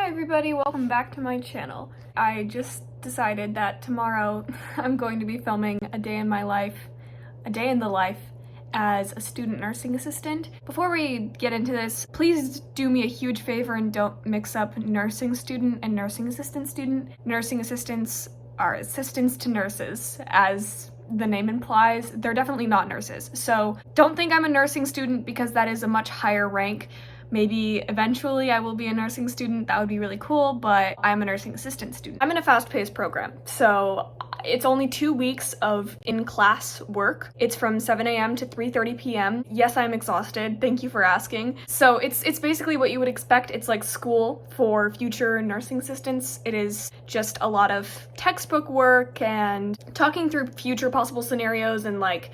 everybody, welcome back to my channel. I just decided that tomorrow I'm going to be filming a day in the life as a student nursing assistant. Before we get into this, please do me a huge favor and don't mix up nursing student and nursing assistant student. Nursing assistants are assistants to nurses, as the name implies. They're definitely not nurses. So don't think I'm a nursing student because that is a much higher rank. Maybe eventually I will be a nursing student, that would be really cool, but I'm a nursing assistant student. I'm in a fast-paced program, so it's only 2 weeks of in-class work. It's from 7 a.m. to 3:30 p.m. Yes, I'm exhausted, thank you for asking. So it's basically what you would expect. It's like school for future nursing assistants. It is just a lot of textbook work and talking through future possible scenarios and like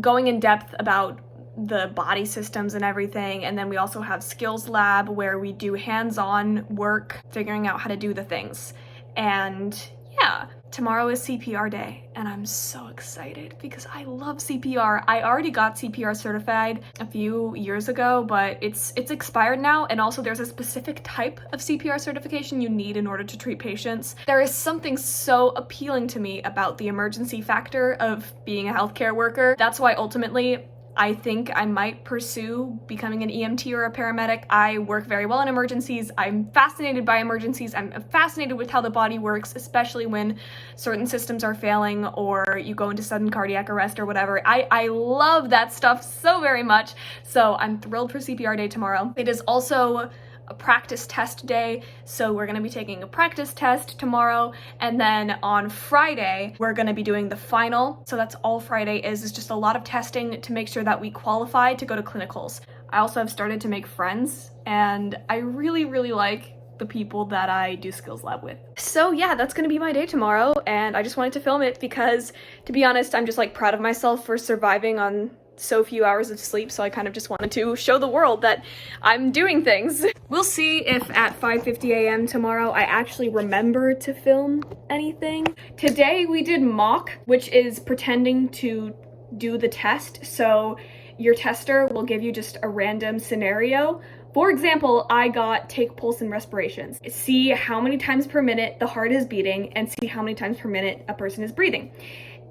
going in depth about the body systems and everything. And then we also have skills lab where we do hands-on work figuring out how to do the things. And yeah, tomorrow is CPR day and I'm so excited because I love CPR. I already got CPR certified a few years ago, but it's expired now, and also there's a specific type of CPR certification you need in order to treat patients. There is something so appealing to me about the emergency factor of being a healthcare worker. That's why ultimately I think I might pursue becoming an EMT or a paramedic. I work very well in emergencies. I'm fascinated by emergencies. I'm fascinated with how the body works, especially when certain systems are failing or you go into sudden cardiac arrest or whatever. I love that stuff so very much. So I'm thrilled for CPR day tomorrow. It is also a practice test day, so we're gonna be taking a practice test tomorrow, and then on Friday we're gonna be doing the final. So that's all Friday is just a lot of testing to make sure that we qualify to go to clinicals. I also have started to make friends, and I really like the people that I do skills lab with. So yeah, that's gonna be my day tomorrow, and I just wanted to film it because, to be honest, I'm just like proud of myself for surviving on so few hours of sleep, so I kind of just wanted to show the world that I'm doing things. We'll see if at 5:50 a.m. tomorrow I actually remember to film anything. Today we did mock, which is pretending to do the test. So your tester will give you just a random scenario. For example, I got take pulse and respirations. See how many times per minute the heart is beating and see how many times per minute a person is breathing.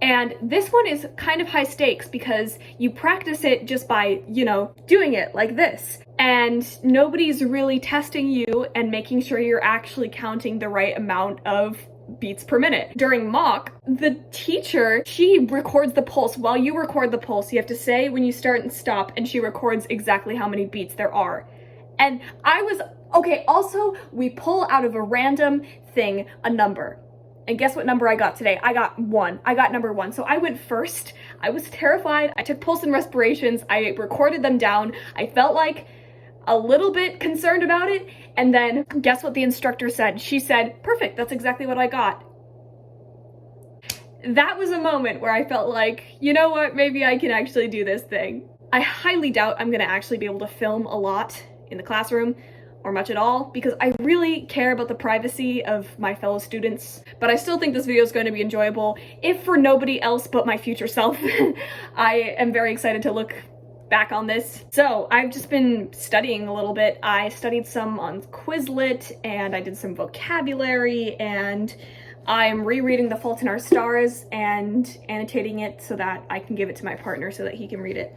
And this one is kind of high stakes because you practice it just by, doing it like this. And nobody's really testing you and making sure you're actually counting the right amount of beats per minute. During mock, the teacher, she records the pulse. While you record the pulse, you have to say when you start and stop, and she records exactly how many beats there are. And also, we pull out of a random thing a number. And guess what number I got today? I got 1. I got number 1. So I went first. I was terrified. I took pulse and respirations. I recorded them down. I felt like a little bit concerned about it. And then guess what the instructor said? She said, "Perfect, that's exactly what I got." That was a moment where I felt like, you know what, maybe I can actually do this thing. I highly doubt I'm gonna actually be able to film a lot in the classroom, or much at all, because I really care about the privacy of my fellow students. But I still think this video is going to be enjoyable, if for nobody else but my future self. I am very excited to look back on this. So I've just been studying a little bit. I studied some on Quizlet, and I did some vocabulary, and I'm rereading The Fault in Our Stars and annotating it so that I can give it to my partner so that he can read it.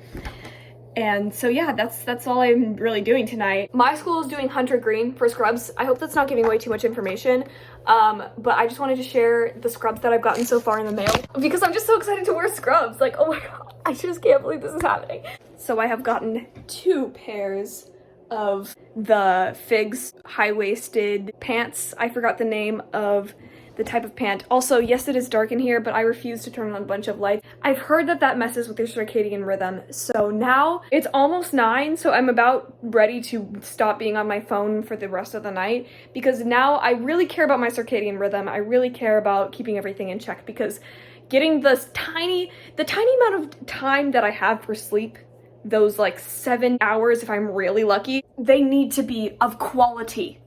And so yeah, that's all I'm really doing tonight. My school is doing 100 green for scrubs. I hope that's not giving away too much information, but I just wanted to share the scrubs that I've gotten so far in the mail because I'm just so excited to wear scrubs. Like, oh my god, I just can't believe this is happening. So I have gotten 2 pairs of the Figs high-waisted pants. I forgot the name of the type of pant. Also, yes, it is dark in here, but I refuse to turn on a bunch of lights. I've heard that messes with your circadian rhythm. So now it's almost 9, so I'm about ready to stop being on my phone for the rest of the night because now I really care about my circadian rhythm. I really care about keeping everything in check because getting the tiny amount of time that I have for sleep, those like 7 hours if I'm really lucky, they need to be of quality.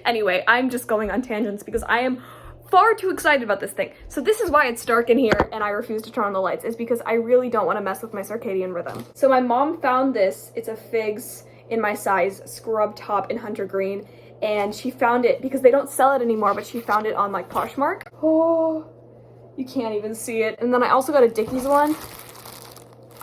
Anyway, I'm just going on tangents because I am far too excited about this thing. So this is why it's dark in here and I refuse to turn on the lights, is because I really don't want to mess with my circadian rhythm. So my mom found this. It's a Figs in my size scrub top in hunter green, and she found it because they don't sell it anymore, but she found it on like Poshmark. Oh, you can't even see it. And then I also got a Dickies one.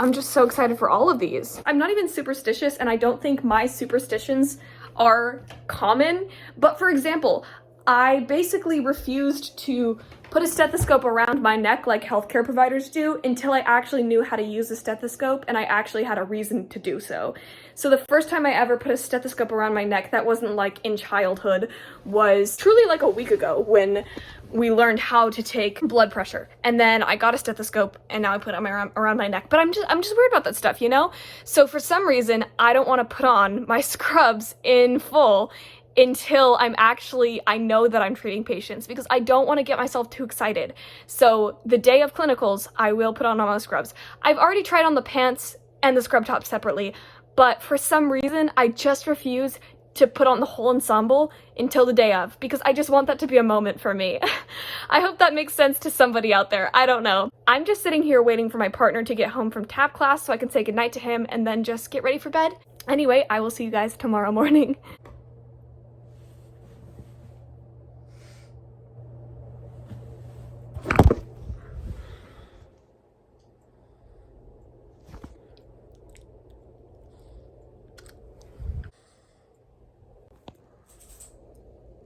I'm just so excited for all of these. I'm not even superstitious, and I don't think my superstitions are common, but for example, I basically refused to put a stethoscope around my neck like healthcare providers do until I actually knew how to use a stethoscope and I actually had a reason to do so. So the first time I ever put a stethoscope around my neck that wasn't like in childhood was truly like a week ago when we learned how to take blood pressure. And then I got a stethoscope and now I put it around my neck. But I'm just weird about that stuff, you know? So for some reason, I don't want to put on my scrubs in full until I know that I'm treating patients, because I don't want to get myself too excited. So the day of clinicals, I will put on all my scrubs. I've already tried on the pants and the scrub top separately, but for some reason, I just refuse to put on the whole ensemble until the day of, because I just want that to be a moment for me. I hope that makes sense to somebody out there. I don't know. I'm just sitting here waiting for my partner to get home from tap class so I can say goodnight to him and then just get ready for bed. Anyway, I will see you guys tomorrow morning.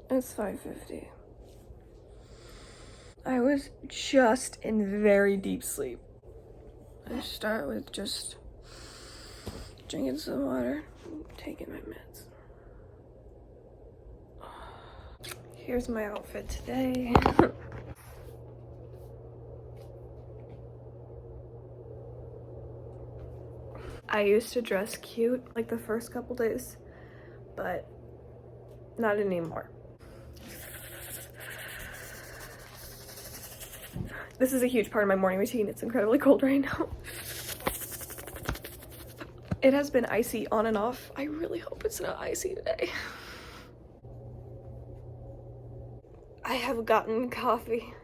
It's 5:50. I was just in very deep sleep. I start with just drinking some water, taking my meds. Here's my outfit today. I used to dress cute like the first couple days, but not anymore. This is a huge part of my morning routine. It's incredibly cold right now. It has been icy on and off. I really hope it's not icy today. I have gotten coffee.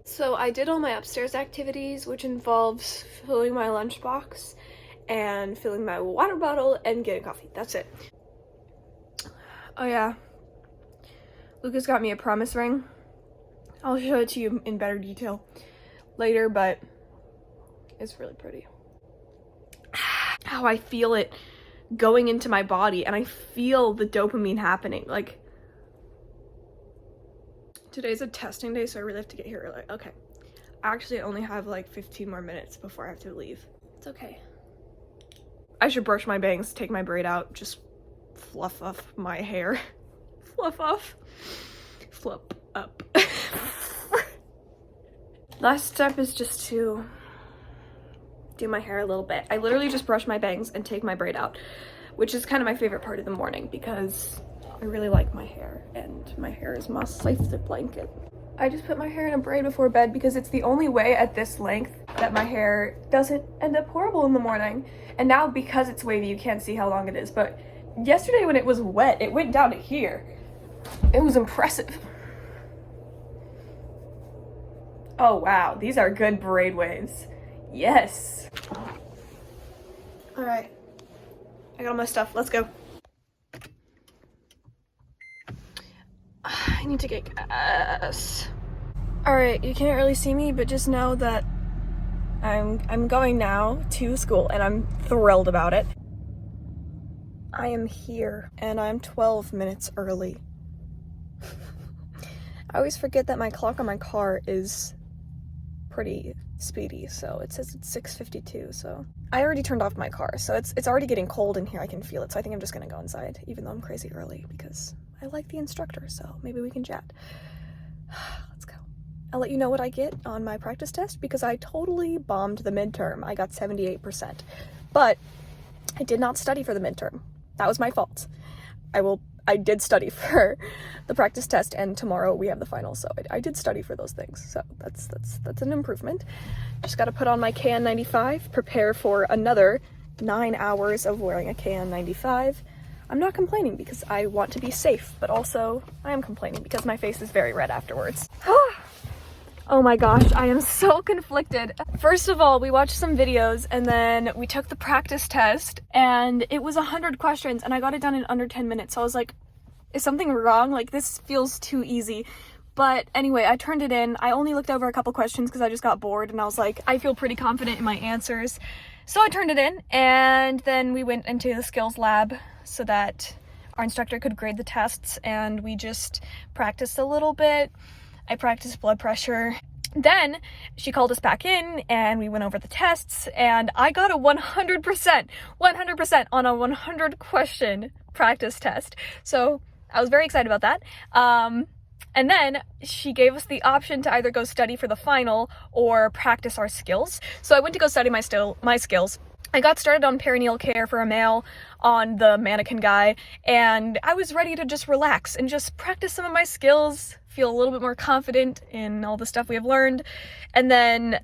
So I did all my upstairs activities, which involves filling my lunchbox and filling my water bottle and getting coffee. That's it. Oh yeah. Lucas got me a promise ring. I'll show it to you in better detail later, but it's really pretty. How I feel it going into my body, and I feel the dopamine happening. Like, today's a testing day, so I really have to get here early. Okay. Actually, I only have like 15 more minutes before I have to leave. It's okay. I should brush my bangs, take my braid out, just fluff off my hair. Fluff off. Flip up. Last step is just to do my hair a little bit. I literally just brush my bangs and take my braid out, which is kind of my favorite part of the morning because I really like my hair and my hair is my safety blanket. I just put my hair in a braid before bed because it's the only way at this length that my hair doesn't end up horrible in the morning. And now because it's wavy, you can't see how long it is, but yesterday when it was wet, it went down to here. It was impressive. Oh wow, these are good braid waves. Yes. All right, I got all my stuff, let's go. I need to get gas. All right, you can't really see me, but just know that I'm going now to school and I'm thrilled about it. I am here and I'm 12 minutes early. I always forget that my clock on my car is pretty speedy, so it says it's 6:52, so I already turned off my car, so it's already getting cold in here. I can feel it, so I think I'm just gonna go inside, even though I'm crazy early because I like the instructor, so maybe we can chat. Let's go. I'll let you know what I get on my practice test because I totally bombed the midterm. I got 78%, but I did not study for the midterm. That was my fault. I did study for the practice test, and tomorrow we have the final, so I did study for those things, so that's an improvement. Just got to put on my KN95, prepare for another 9 hours of wearing a KN95. I'm not complaining because I want to be safe, but also I am complaining because my face is very red afterwards. Oh my gosh, I am so conflicted. First of all, we watched some videos and then we took the practice test and it was 100 questions and I got it done in under 10 minutes. So I was like, is something wrong? Like, this feels too easy. But anyway, I turned it in. I only looked over a couple questions because I just got bored and I was like, I feel pretty confident in my answers. So I turned it in, and then we went into the skills lab so that our instructor could grade the tests, and we just practiced a little bit. I practiced blood pressure. Then she called us back in and we went over the tests, and I got a 100% on a 100 question practice test. So I was very excited about that. And then she gave us the option to either go study for the final or practice our skills. So I went to go study my skills. I got started on perineal care for a male on the mannequin guy, and I was ready to just relax and just practice some of my skills, feel a little bit more confident in all the stuff we have learned. And then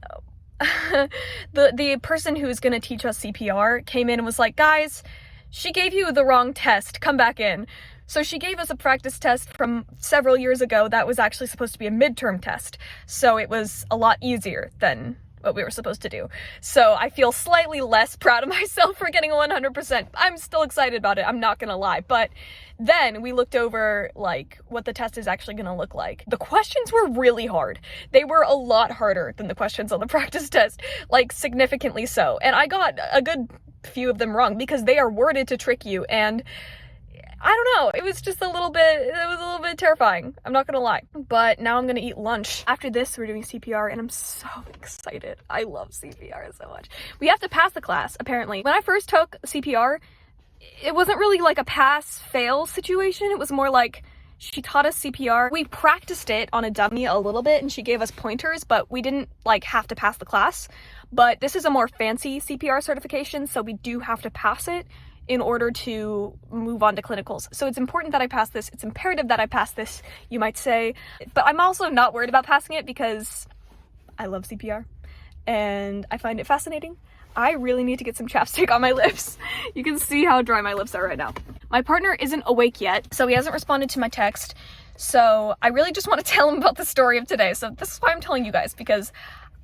the person who's going to teach us CPR came in and was like, guys, she gave you the wrong test, come back in. So she gave us a practice test from several years ago that was actually supposed to be a midterm test. So it was a lot easier than what we were supposed to do. So I feel slightly less proud of myself for getting a 100%. I'm still excited about it, I'm not gonna lie. But then we looked over like what the test is actually gonna look like. The questions were really hard. They were a lot harder than the questions on the practice test, like significantly so. And I got a good few of them wrong because they are worded to trick you, and I don't know, it was a little bit terrifying, I'm not gonna lie. But now I'm gonna eat lunch. After this, we're doing CPR, and I'm so excited. I love CPR so much. We have to pass the class, apparently. When I first took CPR, it wasn't really like a pass-fail situation. It was more like she taught us CPR. We practiced it on a dummy a little bit, and she gave us pointers, but we didn't like have to pass the class. But this is a more fancy CPR certification, so we do have to pass it in order to move on to clinicals. So it's important that I pass this. It's imperative that I pass this, you might say. But I'm also not worried about passing it because I love CPR and I find it fascinating. I really need to get some chapstick on my lips. You can see how dry my lips are right now. My partner isn't awake yet, so he hasn't responded to my text. So I really just want to tell him about the story of today. So this is why I'm telling you guys, because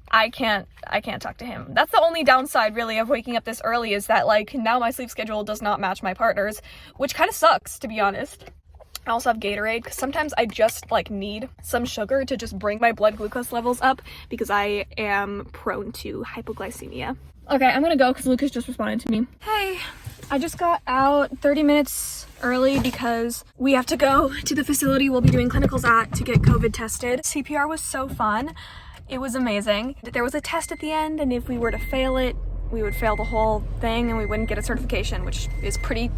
I can't talk to him. That's the only downside really of waking up this early, is that like now my sleep schedule does not match my partner's, which kind of sucks, to be honest. I also have Gatorade because sometimes I just like need some sugar to just bring my blood glucose levels up because I am prone to hypoglycemia. Okay, I'm gonna go because Lucas just responded to me. Hey, I just got out 30 minutes early because we have to go to the facility we'll be doing clinicals at to get COVID tested. CPR was so fun. It was amazing. There was a test at the end, and if we were to fail it, we would fail the whole thing and we wouldn't get a certification, which is pretty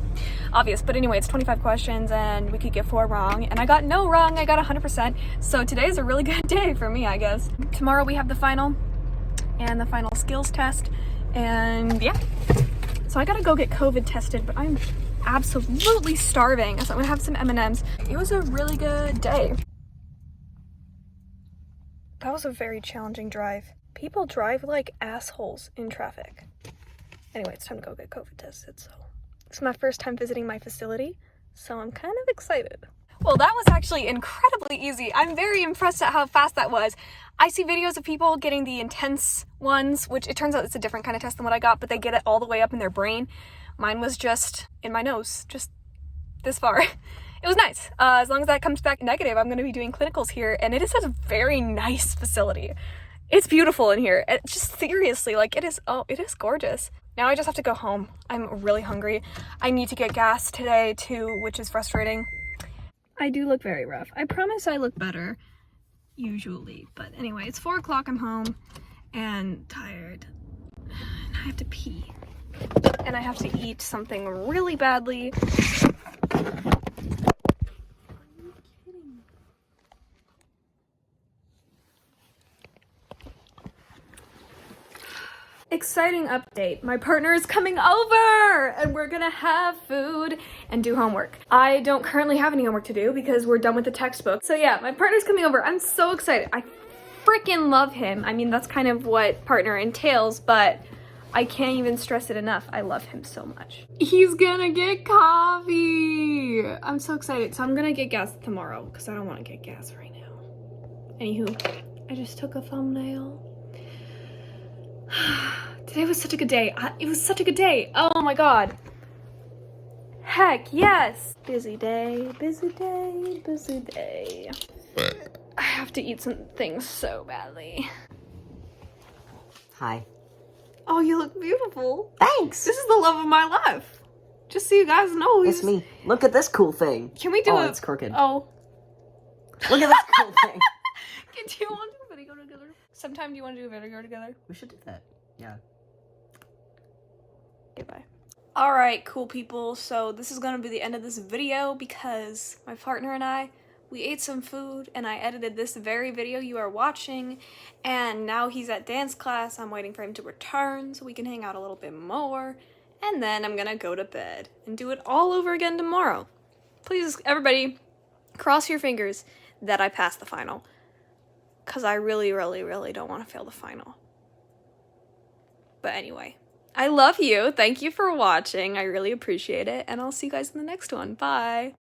obvious. But anyway, it's 25 questions and we could get 4 wrong, and I got no wrong. I got 100%. So today is a really good day for me, I guess. Tomorrow we have the final and the final skills test, and yeah. So I gotta go get COVID tested, but I'm absolutely starving, so I'm gonna have some M&Ms. It was a really good day. That was a very challenging drive. People drive like assholes in traffic. Anyway, it's time to go get COVID tested, so. It's my first time visiting my facility, so I'm kind of excited. Well, that was actually incredibly easy. I'm very impressed at how fast that was. I see videos of people getting the intense ones, which it turns out it's a different kind of test than what I got, but they get it all the way up in their brain. Mine was just in my nose, just this far. It was nice. As long as that comes back negative, I'm going to be doing clinicals here, and it is a very nice facility. It's beautiful in here. It just seriously, like it is gorgeous. Now I just have to go home. I'm really hungry. I need to get gas today too, which is frustrating. I do look very rough. I promise I look better usually, but anyway, it's 4 o'clock. I'm home and tired. And I have to pee. And I have to eat something really badly. Exciting update. My partner is coming over and we're gonna have food and do homework. I don't currently have any homework to do because we're done with the textbook. So yeah, my partner's coming over. I'm so excited. I freaking love him. I mean, that's kind of what partner entails, but I can't even stress it enough. I love him so much. He's gonna get coffee. I'm so excited. So I'm gonna get gas tomorrow because I don't want to get gas right now. Anywho, I just took a thumbnail. Today was such a good day. It was such a good day. Oh my god. Heck yes! Busy day, busy day, busy day. I have to eat some things so badly. Hi. Oh, you look beautiful. Thanks! This is the love of my life. Just so you guys know. It's me. Look at this cool thing. Can we do Oh, it's crooked. Oh. Look at this cool thing. Do you want to do a video together? Sometime do you want to do a video together? We should do that. Yeah. Goodbye. Alright, cool people. So this is going to be the end of this video because my partner and I, we ate some food and I edited this very video you are watching, and now he's at dance class. I'm waiting for him to return so we can hang out a little bit more, and then I'm gonna go to bed and do it all over again tomorrow. Please, everybody, cross your fingers that I pass the final, because I really, really, really don't want to fail the final. But anyway, I love you. Thank you for watching. I really appreciate it, and I'll see you guys in the next one. Bye!